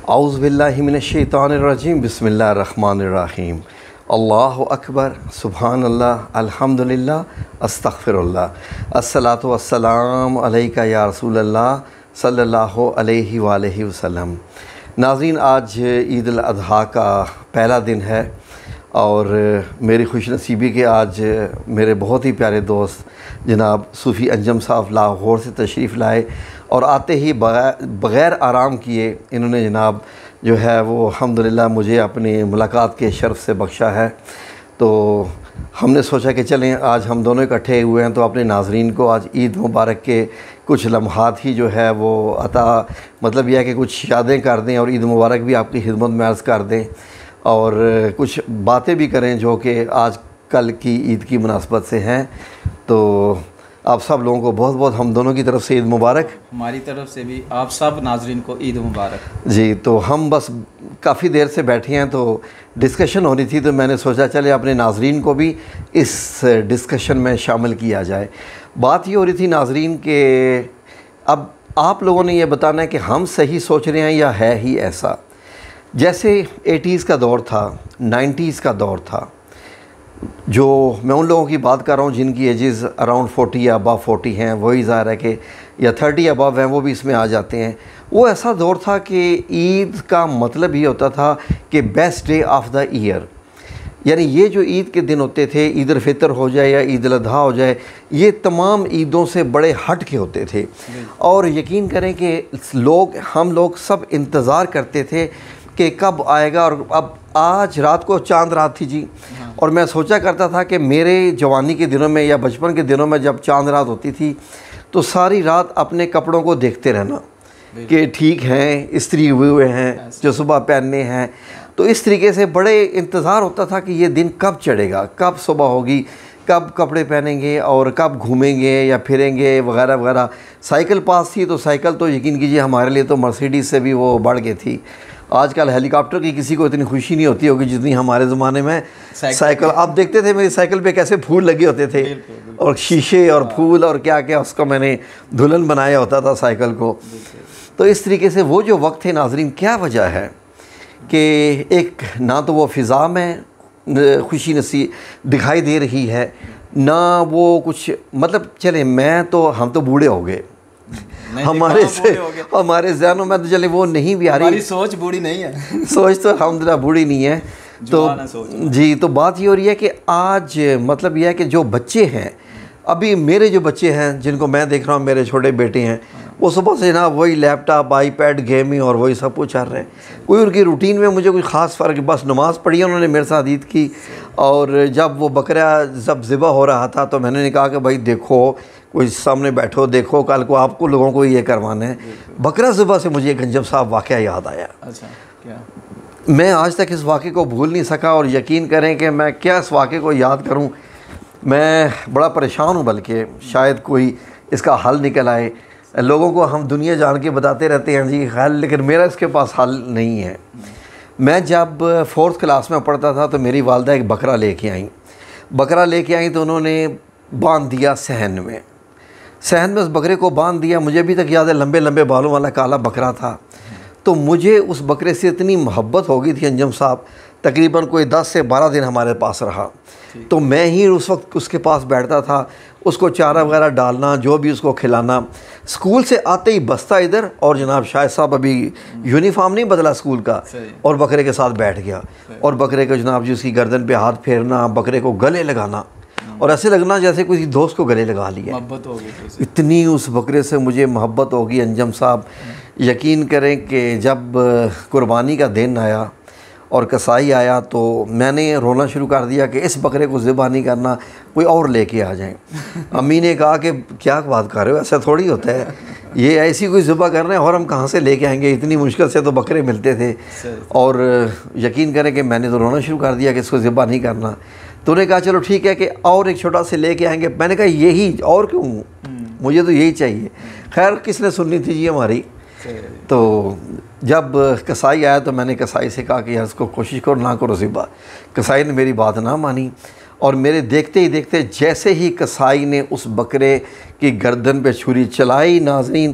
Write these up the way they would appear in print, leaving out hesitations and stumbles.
اعوذ باللہ من الشیطان الرجیم بسم اللہ الرحمن الرحیم اللہ اکبر سبحان اللہ الحمدللہ استغفر اللہ الصلاۃ والسلام علیکہ یا رسول اللہ صلی اللہ علیہ وآلہ وسلم۔ ناظرین، آج عید الاضحیٰ کا پہلا دن ہے اور میری خوش نصیبی کہ آج میرے بہت ہی پیارے دوست جناب صوفی انجم صاحب لاہور سے تشریف لائے اور آتے ہی بغیر آرام کیے انہوں نے جناب جو ہے وہ الحمدللہ مجھے اپنی ملاقات کے شرف سے بخشا ہے۔ تو ہم نے سوچا کہ چلیں آج ہم دونوں اکٹھے ہوئے ہیں تو اپنے ناظرین کو آج عید مبارک کے کچھ لمحات ہی جو ہے وہ عطا مطلب یہ ہے کہ کچھ یادیں کر دیں اور عید مبارک بھی آپ کی خدمت میں عرض کر دیں اور کچھ باتیں بھی کریں جو کہ آج کل کی عید کی مناسبت سے ہیں۔ تو آپ سب لوگوں کو بہت بہت ہم دونوں کی طرف سے عید مبارک۔ ہماری طرف سے بھی آپ سب ناظرین کو عید مبارک۔ جی، تو ہم بس کافی دیر سے بیٹھے ہیں تو ڈسکشن ہو رہی تھی تو میں نے سوچا چلے اپنے ناظرین کو بھی اس ڈسکشن میں شامل کیا جائے۔ بات یہ ہو رہی تھی ناظرین کہ اب آپ لوگوں نے یہ بتانا ہے کہ ہم صحیح سوچ رہے ہیں یا ہے ہی ایسا۔ جیسے 80s کا دور تھا، 90s کا دور تھا، جو میں ان لوگوں کی بات کر رہا ہوں جن کی ایجز اراؤنڈ 40 یا ابو 40 ہیں، وہی ظاہر ہے کہ یا 30 ابو ہیں وہ بھی اس میں آ جاتے ہیں۔ وہ ایسا دور تھا کہ عید کا مطلب یہ ہوتا تھا کہ best day of the year, یعنی یہ جو عید کے دن ہوتے تھے، عید الفطر ہو جائے یا عید الاضحیٰ ہو جائے، یہ تمام عیدوں سے بڑے ہٹ کے ہوتے تھے اور یقین کریں کہ ہم لوگ سب انتظار کرتے تھے کہ کب آئے گا۔ اور اب آج رات کو چاند رات تھی جی، اور میں سوچا کرتا تھا کہ میرے جوانی کے دنوں میں یا بچپن کے دنوں میں جب چاند رات ہوتی تھی تو ساری رات اپنے کپڑوں کو دیکھتے رہنا کہ ٹھیک ہیں، استری ہوئے ہوئے ہیں جو صبح پہننے ہیں۔ تو اس طریقے سے بڑے انتظار ہوتا تھا کہ یہ دن کب چڑھے گا، کب صبح ہوگی، کب کپڑے پہنیں گے اور کب گھومیں گے یا پھریں گے وغیرہ وغیرہ۔ سائیکل پاس تھی تو سائیکل تو یقین کیجئے ہمارے لیے تو مرسیڈیز سے بھی وہ بڑھ گئی تھی۔ آج کل ہیلی کاپٹر کی کسی کو اتنی خوشی نہیں ہوتی ہوگی جتنی ہمارے زمانے میں سائیکل۔ آپ دیکھتے تھے میری سائیکل پہ کیسے پھول لگے ہوتے تھے اور شیشے اور پھول اور کیا کیا اس کو میں نے دلہن بنایا ہوتا تھا سائیکل کو۔ تو اس طریقے سے وہ جو وقت تھے ناظرین، کیا وجہ ہے کہ ایک نہ تو وہ فضا میں خوشی نصیب دکھائی دے رہی ہے، نہ وہ کچھ مطلب چلے ہم تو بوڑھے ہو گئے، ہمارے ذہنوں میں تو چلے وہ نہیں بھی آ رہی، ہماری سوچ بوڑھی نہیں ہے، سوچ تو الحمدللہ بوڑھی نہیں ہے۔ تو جی، تو بات یہ ہو رہی ہے کہ آج مطلب یہ ہے کہ جو بچے ہیں، ابھی میرے جو بچے ہیں جن کو میں دیکھ رہا ہوں، میرے چھوٹے بیٹے ہیں، وہ صبح سے جناب وہی لیپ ٹاپ، آئی پیڈ، گیمنگ اور وہی سب کچھ چل رہے ہیں۔ کوئی ان کی روٹین میں مجھے کوئی خاص فرق، بس نماز پڑھی انہوں نے میرے ساتھ عید کی، اور جب وہ بکرا جب ذبح ہو رہا تھا تو میں نے کہا کہ بھائی دیکھو، کوئی سامنے بیٹھو، دیکھو کل کو آپ کو لوگوں کو یہ کروانا ہے۔ بکرا ذبح سے مجھے گنجم صاحب واقعہ یاد آیا۔ اچھا، کیا؟ میں آج تک اس واقعے کو بھول نہیں سکا اور یقین کریں کہ میں کیا اس واقعے کو یاد کروں، میں بڑا پریشان ہوں، بلکہ شاید کوئی اس کا حل نکل آئے۔ لوگوں کو ہم دنیا جان کے بتاتے رہتے ہیں جی حل، لیکن میرا اس کے پاس حل نہیں ہے۔ میں جب 4th کلاس میں پڑھتا تھا تو میری والدہ ایک بکرا لے کے آئیں تو انہوں نے باندھ دیا صحن میں اس بکرے کو باندھ دیا۔ مجھے ابھی تک یاد ہے لمبے لمبے بالوں والا کالا بکرا تھا، تو مجھے اس بکرے سے اتنی محبت ہو گئی تھی انجم صاحب، تقریباً کوئی 10 سے 12 دن ہمارے پاس رہا۔ تو میں ہی اس وقت اس کے پاس بیٹھتا تھا، اس کو چارہ وغیرہ ڈالنا، جو بھی اس کو کھلانا۔ اسکول سے آتے ہی بستہ ادھر، اور جناب شاہد صاحب ابھی یونیفارم نہیں بدلا اسکول کا، اور بکرے کے ساتھ بیٹھ گیا، اور بکرے کو جناب جی اس کی گردن پہ ہاتھ پھیرنا، بکرے کو گلے لگانا، اور ایسے لگنا جیسے کوئی دوست کو گلے لگا لیا۔ محبت ہو گئی، اتنی اس بکرے سے مجھے محبت ہوگی انجم صاحب، یقین کریں کہ جب قربانی کا دن آیا اور کسائی آیا تو میں نے رونا شروع کر دیا کہ اس بکرے کو ذبح نہیں کرنا، کوئی اور لے کے آ جائیں۔ امی نے کہا کہ کیا بات کر رہے ہو، ایسا تھوڑی ہوتا ہے، یہ ایسی کوئی ذبح کر رہے ہیں اور ہم کہاں سے لے کے آئیں گے، اتنی مشکل سے تو بکرے ملتے تھے۔ اور یقین کریں کہ میں نے تو رونا شروع کر دیا کہ اس کو ذبح نہیں کرنا۔ تو انہوں نے کہا چلو ٹھیک ہے کہ اور ایک چھوٹا سے لے کے آئیں گے۔ میں نے کہا یہی، اور کیوں، مجھے تو یہی چاہیے۔ خیر کس نے سننی تھی جی ہماری۔ تو جب کسائی آیا تو میں نے کسائی سے کہا کہ یار اس کو کوشش کرو نہ کرو ذبح۔ کسائی نے میری بات نہ مانی اور میرے دیکھتے ہی دیکھتے جیسے ہی کسائی نے اس بکرے کی گردن پہ چھری چلائی، ناظرین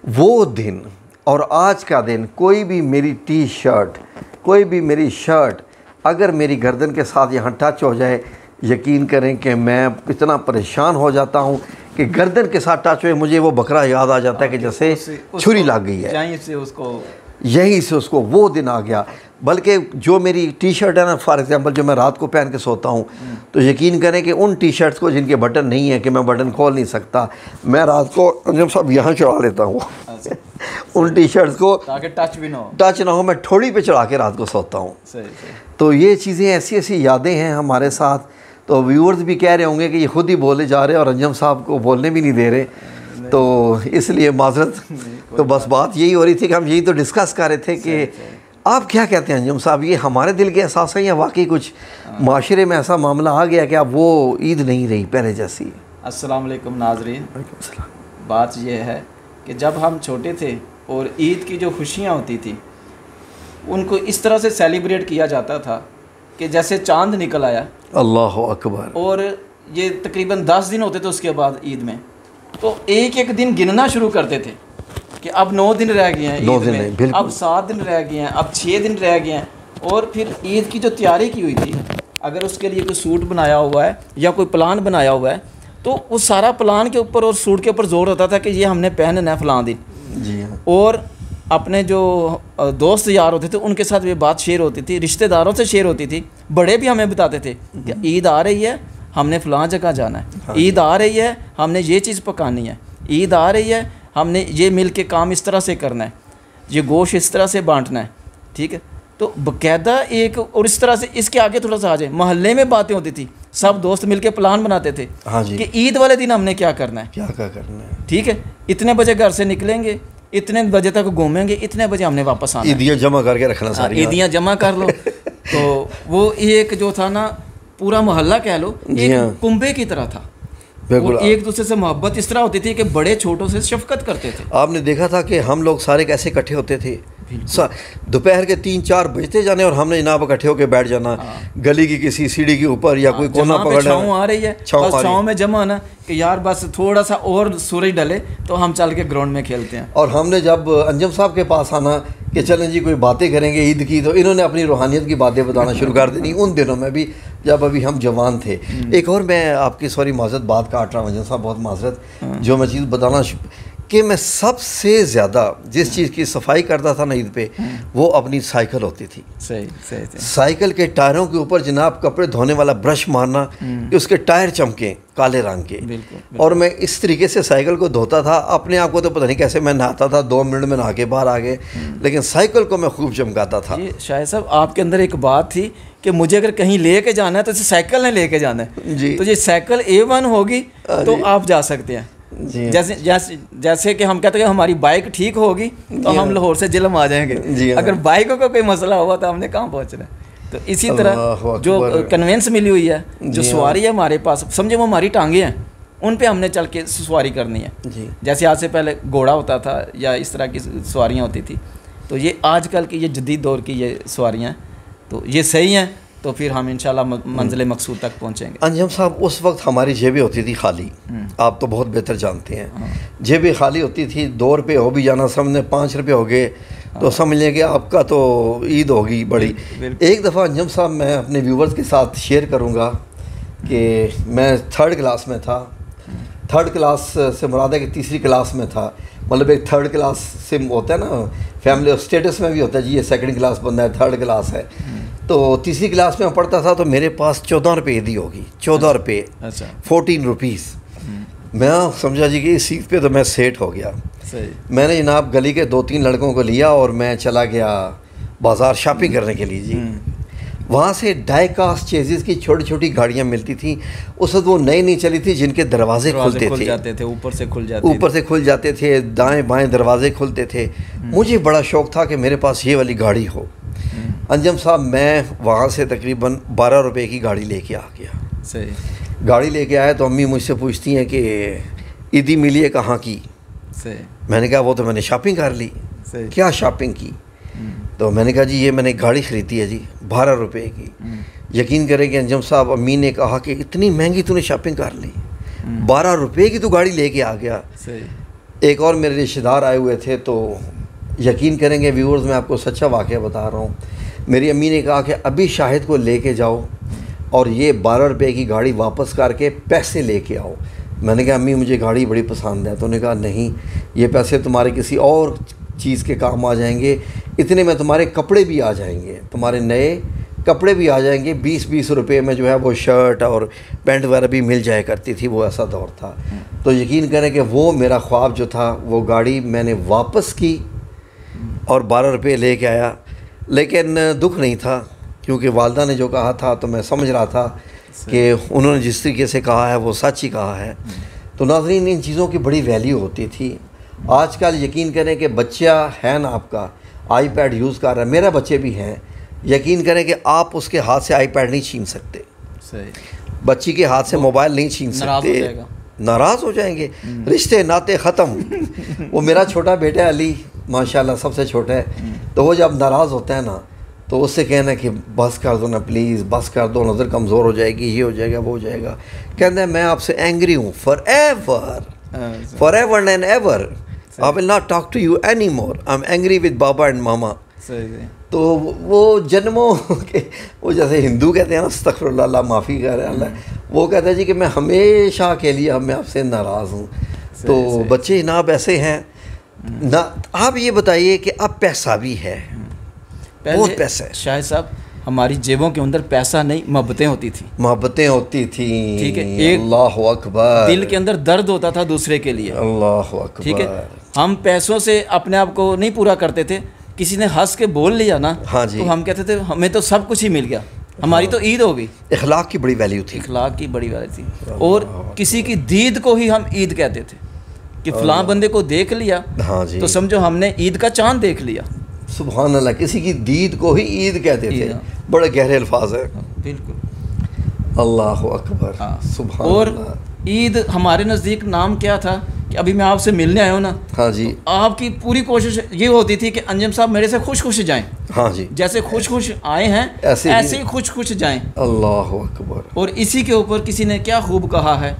وہ دن اور آج کا دن کوئی بھی میری ٹی شرٹ، کوئی بھی میری شرٹ اگر میری گردن کے ساتھ یہاں ٹچ ہو جائے، یقین کریں کہ میں اتنا پریشان ہو جاتا ہوں کہ گردن کے ساتھ ٹچ ہوئے مجھے وہ بکرا یاد آ جاتا ہے کہ جیسے چھری لگ گئی ہے، یہیں سے اس کو وہ دن آ گیا۔ بلکہ جو میری ٹی شرٹ ہے نا، فار ایگزامپل جو میں رات کو پہن کے سوتا ہوں، تو یقین کریں کہ ان ٹی شرٹس کو جن کے بٹن نہیں ہیں کہ میں بٹن کھول نہیں سکتا، میں رات کو انجم صاحب یہاں چڑھا لیتا ہوں ان ٹی شرٹس کو تاکہ ٹچ نہ ہو، میں ٹھوڑی پہ چڑھا کے رات کو سوتا ہوں۔ تو یہ چیزیں ایسی ایسی یادیں ہیں ہمارے ساتھ۔ تو ویورز بھی کہہ رہے ہوں گے کہ یہ خود ہی بولے جا رہے اور انجم صاحب کو بولنے بھی نہیں دے رہے، تو اس لیے معذرت۔ تو بس بات یہی ہو رہی تھی کہ ہم یہی تو ڈسکس کر رہے تھے کہ آپ کیا کہتے ہیں انجم صاحب، یہ ہمارے دل کے احساس ہیں یا واقعی کچھ معاشرے میں ایسا معاملہ آ گیا کہ اب وہ عید نہیں رہی پہلے جیسی؟ السلام علیکم ناظرین، بات یہ ہے کہ جب ہم چھوٹے تھے اور عید کی جو خوشیاں ہوتی تھیں ان کو اس طرح سے سیلیبریٹ کیا جاتا تھا کہ جیسے چاند نکل آیا، اللہ اکبر، اور یہ تقریباً 10 دن ہوتے تھے اس کے بعد عید میں، تو ایک ایک دن گننا شروع کرتے تھے کہ اب 9 دن رہ گئے ہیں عید میں، اب 7 دن رہ گئے ہیں، اب 6 دن رہ گئے ہیں۔ اور پھر عید کی جو تیاری کی ہوئی تھی، اگر اس کے لیے کوئی سوٹ بنایا ہوا ہے یا کوئی پلان بنایا ہوا ہے تو اس سارا پلان کے اوپر اور سوٹ کے اوپر زور ہوتا تھا کہ یہ ہم نے پہننا ہے فلاں دن۔ جی ہاں، اور اپنے جو دوست یار ہوتے تھے ان کے ساتھ یہ بات شیئر ہوتی تھی، رشتہ داروں سے شیئر ہوتی تھی، بڑے بھی ہمیں بتاتے تھے کہ عید آ رہی ہے ہم نے فلاں جگہ جانا ہے، عید آ رہی ہے ہم نے یہ چیز پکانی ہے، عید آ رہی ہے ہم نے یہ مل کے کام اس طرح سے کرنا ہے، یہ گوشت اس طرح سے بانٹنا ہے، ٹھیک ہے۔ تو باقاعدہ ایک، اور اس طرح سے اس کے آگے تھوڑا سا آ جائے، محلے میں باتیں ہوتی تھی، سب دوست مل کے پلان بناتے تھے کہ عید والے دن ہم نے کیا کرنا ہے، کیا کرنا ہے، ٹھیک ہے، اتنے بجے گھر سے نکلیں گے، اتنے بجے تک گھومیں گے، اتنے بجے ہم نے واپس آنا، عیدیاں جمع کر کے رکھنا، ساری عیدیاں جمع کر لو۔ تو وہ ایک جو تھا نا پورا محلہ کہہ لو ایک کنبے کی طرح تھا، اور ایک دوسرے سے محبت اس طرح ہوتی تھی کہ بڑے چھوٹوں سے شفقت کرتے تھے۔ آپ نے دیکھا تھا کہ ہم لوگ سارے کیسے اکٹھے ہوتے تھے، دوپہر کے 3-4 بجتے جانے اور ہم نے جناب اکٹھے ہو کے بیٹھ جانا گلی کی کسی سیڑھی کے اوپر یا کوئی کونا پکڑنا، چھاؤں آ رہی ہے بس چھاؤں میں جمع نا کہ یار بس تھوڑا سا اور سورج ڈلے تو ہم چل کے گراؤنڈ میں کھیلتے ہیں۔ اور ہم نے جب انجم صاحب کے پاس آنا کہ چلیں جی کوئی باتیں کریں گے عید کی، تو انہوں نے اپنی روحانیت کی باتیں بتانا شروع کر دینی ان دنوں میں بھی جب ابھی ہم جوان تھے۔ ایک اور میں آپ کی سوری معذرت بات کاٹ رہا ہوں انجم صاحب، بہت معذرت، جو میں چیز بتانا کہ میں سب سے زیادہ جس چیز کی صفائی کرتا تھا نا عید پہ، وہ اپنی سائیکل ہوتی تھی۔ سائیکل کے ٹائروں کے اوپر جناب کپڑے دھونے والا برش مارنا کہ اس کے ٹائر چمکیں کالے رنگ کے، اور میں اس طریقے سے سائیکل کو دھوتا تھا۔ اپنے آپ کو تو پتہ نہیں کیسے میں نہاتا تھا، 2 منٹ میں نہا کے باہر آ گئے، لیکن سائیکل کو میں خوب چمکاتا تھا۔ شاہد صاحب آپ کے اندر ایک بات تھی کہ مجھے اگر کہیں لے کے جانا ہے تو اسے سائیکل نے لے کے جانا ہے، تو یہ سائیکل A1 ہوگی تو آپ جا سکتے ہیں۔ جیسے کہ ہم کہتے ہیں کہ ہماری بائک ٹھیک ہوگی تو ہم لاہور سے جلم آ جائیں گے، اگر بائکوں کا کوئی مسئلہ ہوا تو ہم نے کہاں پہنچنا ہے۔ تو اسی طرح جو کنوینس ملی ہوئی ہے، جو سواری ہے ہمارے پاس، سمجھے وہ ہماری ٹانگیں ہیں، ان پہ ہم نے چل کے سواری کرنی ہے۔ جیسے آج سے پہلے گھوڑا ہوتا تھا یا اس طرح کی سواریاں ہوتی تھی، تو یہ آج کل کی یہ جدید دور کی یہ سواریاں ہیں، تو یہ صحیح ہیں، تو پھر ہم انشاءاللہ منزل مقصود تک پہنچیں گے۔ انجم صاحب اس وقت ہماری جیبیں ہوتی تھی خالی، آپ تو بہت بہتر جانتے ہیں، جیبیں خالی ہوتی تھی، 2 روپے ہو بھی جانا، سامنے 5 روپے ہو گئے تو سمجھ لیں کہ آپ کا تو عید ہوگی بڑی۔ ایک دفعہ انجم صاحب میں اپنے ویورز کے ساتھ شیئر کروں گا کہ میں 3rd کلاس میں تھا، 3rd کلاس سے مراد ہے کہ 3ری کلاس میں تھا، مطلب ایک 3rd کلاس سے ہوتا ہے نا فیملی اسٹیٹس میں بھی ہوتا ہے جی، یہ 2nd کلاس بندہ ہے، 3rd کلاس ہے، تو 3ری کلاس میں پڑھتا تھا، تو میرے پاس 14 روپے عیدی ہوگی، 14 روپے، 14 روپیز۔ میں سمجھا جی کہ اس چیز پہ تو میں سیٹ ہو گیا۔ میں نے جناب گلی کے 2-3 لڑکوں کو لیا اور میں چلا گیا بازار شاپنگ کرنے کے لیے جی۔ وہاں سے ڈائی کاسٹ چیزز کی چھوٹی چھوٹی گاڑیاں ملتی تھیں، اس وقت وہ نئی نہیں چلی تھی، جن کے دروازے کھلتے تھے، اوپر سے کھل جاتے تھے، دائیں بائیں دروازے کھلتے تھے۔ مجھے بڑا شوق تھا کہ میرے پاس یہ والی گاڑی ہو۔ انجم صاحب میں وہاں سے تقریباً 12 روپے کی گاڑی لے کے آ گیا۔ گاڑی لے کے آیا تو امی مجھ سے پوچھتی ہیں کہ عیدی ملی ہے کہاں کی؟ میں نے کہا وہ تو میں نے شاپنگ کر لی۔ کیا شاپنگ کی؟ تو میں نے کہا جی یہ میں نے گاڑی خریدی ہے جی 12 روپے کی۔ یقین کریں کہ انجم صاحب امی نے کہا کہ اتنی مہنگی تو نے شاپنگ کر لی، 12 روپے کی تو گاڑی لے کے آ گیا۔ ایک اور میرے رشتہ دار آئے ہوئے تھے تو یقین کریں گے ویورز، میں آپ کو سچا واقعہ بتا رہا ہوں. میری امی نے کہا کہ ابھی شاہد کو لے کے جاؤ اور یہ 12 روپے کی گاڑی واپس کر کے پیسے لے کے آؤ. میں نے کہا امی مجھے گاڑی بڑی پسند ہے. تو انہوں نے کہا نہیں، یہ پیسے تمہارے کسی اور چیز کے کام آ جائیں گے، اتنے میں تمہارے کپڑے بھی آ جائیں گے، تمہارے نئے کپڑے بھی آ جائیں گے. 20 روپے میں جو ہے وہ شرٹ اور پینٹ وغیرہ بھی مل جایا کرتی تھی، وہ ایسا دور تھا. تو یقین کریں کہ وہ میرا خواب جو تھا، وہ گاڑی میں نے واپس کی اور 12 روپے لے کے آیا. لیکن دکھ نہیں تھا، کیونکہ والدہ نے جو کہا تھا تو میں سمجھ رہا تھا کہ انہوں نے جس طریقے سے کہا ہے وہ سچ ہی کہا ہے. تو ناظرین، ان چیزوں کی بڑی ویلیو ہوتی تھی. آج کل یقین کریں کہ بچہ ہے نا آپ کا آئی پیڈ یوز کر رہا ہے، میرا بچے بھی ہیں، یقین کریں کہ آپ اس کے ہاتھ سے آئی پیڈ نہیں چھین سکتے. بچی کے ہاتھ سے موبائل نہیں چھین سکتے، ناراض ہو جائیں گے، رشتے ناتے ختم. وہ میرا چھوٹا بیٹا ہے علی، ماشاءاللہ سب سے چھوٹا ہے، تو وہ جب ناراض ہوتا ہے نا تو اس سے کہنا کہ بس کر دو نا پلیز، بس کر دو، نظر کمزور ہو جائے گی، یہ ہو جائے گا، وہ ہو جائے گا. کہتا ہے میں آپ سے اینگری ہوں for ever and ever. I will not talk to you anymore. I'm angry with Baba and Mama. تو وہ جنموں کے، وہ جیسے ہندو کہتے ہیں نا استغفر اللہ، اللہ معافی کر رہے اللہ، وہ کہتا ہے جی کہ میں ہمیشہ کے لیے میں آپ سے ناراض ہوں. تو بچے جناب ایسے ہیں نہ. آپ یہ بتائیے کہ اب پیسہ بھی ہے، بہت پیسہ ہے. شاہد صاحب، ہماری جیبوں کے اندر پیسہ نہیں، محبتیں ہوتی تھیں. محبتیں ہوتی تھیں، ٹھیک ہے. ایک اللہ اکبر، دل کے اندر درد ہوتا تھا دوسرے کے لیے. اللہ اکبر. ٹھیک ہے. ہم پیسوں سے اپنے آپ کو نہیں پورا کرتے تھے. کسی نے ہنس کے بول لیا نا، ہاں جی، تو ہم کہتے تھے ہمیں تو سب کچھ ہی مل گیا، ہماری تو عید ہو گئی. اخلاق کی بڑی ویلیو تھی، اخلاق کی بڑی ویلیو تھی. اور کسی کی دید کو ہی ہم عید کہتے تھے کہ فلاں بندے کو دیکھ لیا، ہاں جی، تو سمجھو ہم نے عید کا چاند دیکھ لیا. سبحان اللہ. کسی کی دید کو ہی عید کہتے تھے. بڑے گہرے الفاظ ہیں. بالکل. اللہ اکبر. سبحان اور اللہ. عید ہمارے نزدیک نام کیا تھا کہ ابھی میں آپ سے ملنے آیا ہوں نا، ہاں جی، آپ کی پوری کوشش یہ ہوتی تھی کہ انجم صاحب میرے سے خوش خوش جائیں. ہاں جی، جیسے خوش خوش آئے ہیں ایسے ہی خوش خوش جائیں. اللہ اکبر. اور اسی کے اوپر کسی نے کیا خوب کہا ہے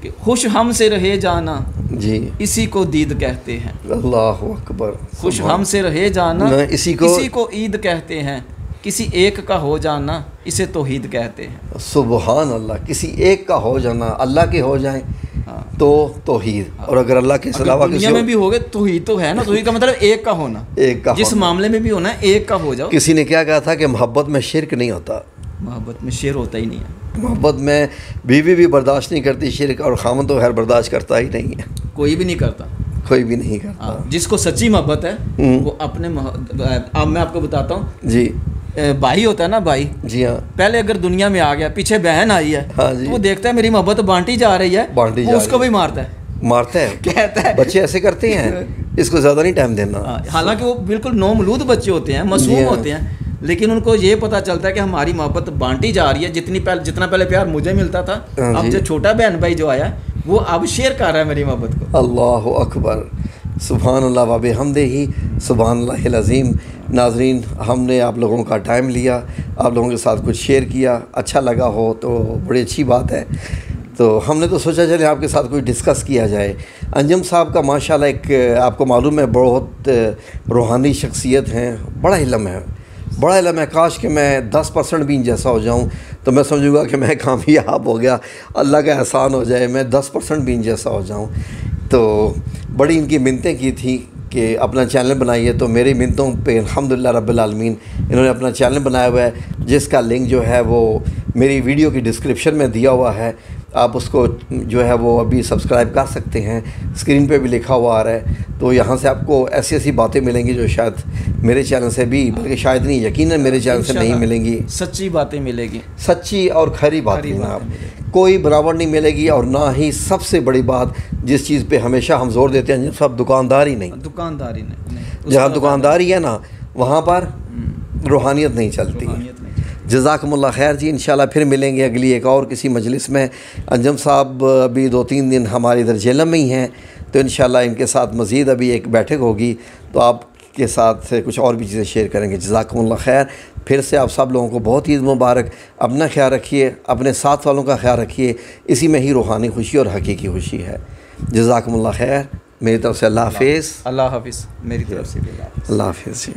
کہ خوش ہم سے رہے جانا جی، اسی کو دید کہتے ہیں. اللہ اکبر. خوش ہم سے رہے جانا اسی کو عید کہتے ہیں. کسی ایک کا ہو جانا اسے توحید کہتے ہیں. سبحان اللہ. کسی ایک کا ہو جانا، اللہ کے ہو جائیں تو توحید. اور اگر اللہ کے علاوہ دنیا میں بھی ہو گئے توحید تو ہے نا. توحید کا مطلب ایک کا ہونا، ایک کا جس معاملے میں بھی ہونا ہے ایک کا ہو جاؤ. کسی نے کیا کہا تھا کہ محبت میں شرک نہیں ہوتا. محبت میں شیر ہوتا ہی نہیں ہے. محبت میں بیوی بھی برداشت نہیں کرتی شرک، اور خامن تو خیر برداشت کرتا ہی نہیں ہے. کوئی بھی نہیں کرتا، کوئی بھی نہیں کرتا. جس کو سچی محبت ہے وہ اپنے اب میں آپ کو بتاتا ہوں جی. بھائی ہوتا ہے نا، بھائی، جی ہاں، پہلے اگر دنیا میں آ گیا، پیچھے بہن آئی ہے، ہاں جی، تو وہ دیکھتا ہے میری محبت بانٹی جا رہی ہے، وہ اس کو بھی مارتا ہے، کہتا ہے. بچے ایسے کرتے ہیں، اس کو زیادہ نہیں ٹائم دینا. حالانکہ وہ بالکل نومولود بچے ہوتے ہیں، معصوم ہوتے ہیں، لیکن ان کو یہ پتہ چلتا ہے کہ ہماری محبت بانٹی جا رہی ہے. جتنا پہلے پیار مجھے ملتا تھا، اب جو چھوٹا بہن بھائی جو آیا وہ اب شیئر کر رہا ہے میری محبت کو. اللہ اکبر. سبحان اللہ و بحمدہ، سبحان اللہ العظیم. ناظرین، ہم نے آپ لوگوں کا ٹائم لیا، آپ لوگوں کے ساتھ کچھ شیئر کیا، اچھا لگا ہو تو بڑی اچھی بات ہے. تو ہم نے تو سوچا چلے آپ کے ساتھ کوئی ڈسکس کیا جائے. انجم صاحب کا ماشاءاللہ ایک آپ کو معلوم ہے بہت روحانی شخصیت ہیں، بڑا علم ہے، بڑا علم ہے. کاش کہ میں 10% بھی ان جیسا ہو جاؤں تو میں سمجھوں گا کہ میں کامیاب ہو گیا، اللہ کا احسان ہو جائے، میں 10% بھی ان جیسا ہو جاؤں. تو بڑی ان کی منتیں کی تھی کہ اپنا چینل بنائیے، تو میری منتوں پہ الحمدللہ رب العالمین انہوں نے اپنا چینل بنایا ہوا ہے، جس کا لنک جو ہے وہ میری ویڈیو کی ڈسکرپشن میں دیا ہوا ہے. آپ اس کو جو ہے وہ ابھی سبسکرائب کر سکتے ہیں، اسکرین پہ بھی لکھا ہوا آ رہا ہے. تو یہاں سے آپ کو ایسی ایسی باتیں ملیں گی جو شاید میرے چینل سے بھی، بلکہ شاید نہیں یقیناً میرے چینل سے نہیں ملیں گی. سچی باتیں ملے گی، سچی اور کھری باتیں جناب، کوئی بناوٹ نہیں ملے گی. اور نہ ہی سب سے بڑی بات جس چیز پہ ہمیشہ ہم زور دیتے ہیں سب دکانداری نہیں. جہاں دکانداری ہے نا وہاں پر روحانیت نہیں چلتی. جزاکم اللہ خیر جی. انشاءاللہ پھر ملیں گے اگلی ایک اور کسی مجلس میں. انجم صاحب ابھی 2-3 دن ہمارے ادھر جہلم میں ہی ہیں، تو انشاءاللہ ان کے ساتھ مزید ابھی ایک بیٹھک ہوگی تو آپ کے ساتھ کچھ اور بھی چیزیں شیئر کریں گے. جزاکم اللہ خیر. پھر سے آپ سب لوگوں کو بہت عید مبارک. اپنا خیال رکھیے، اپنے ساتھ والوں کا خیال رکھیے، اسی میں ہی روحانی خوشی اور حقیقی خوشی ہے. جزاکم اللہ خیر. میری طرف سے اللہ حافظ. اللہ حافظ. میری طرف سے بھی اللہ حافظ.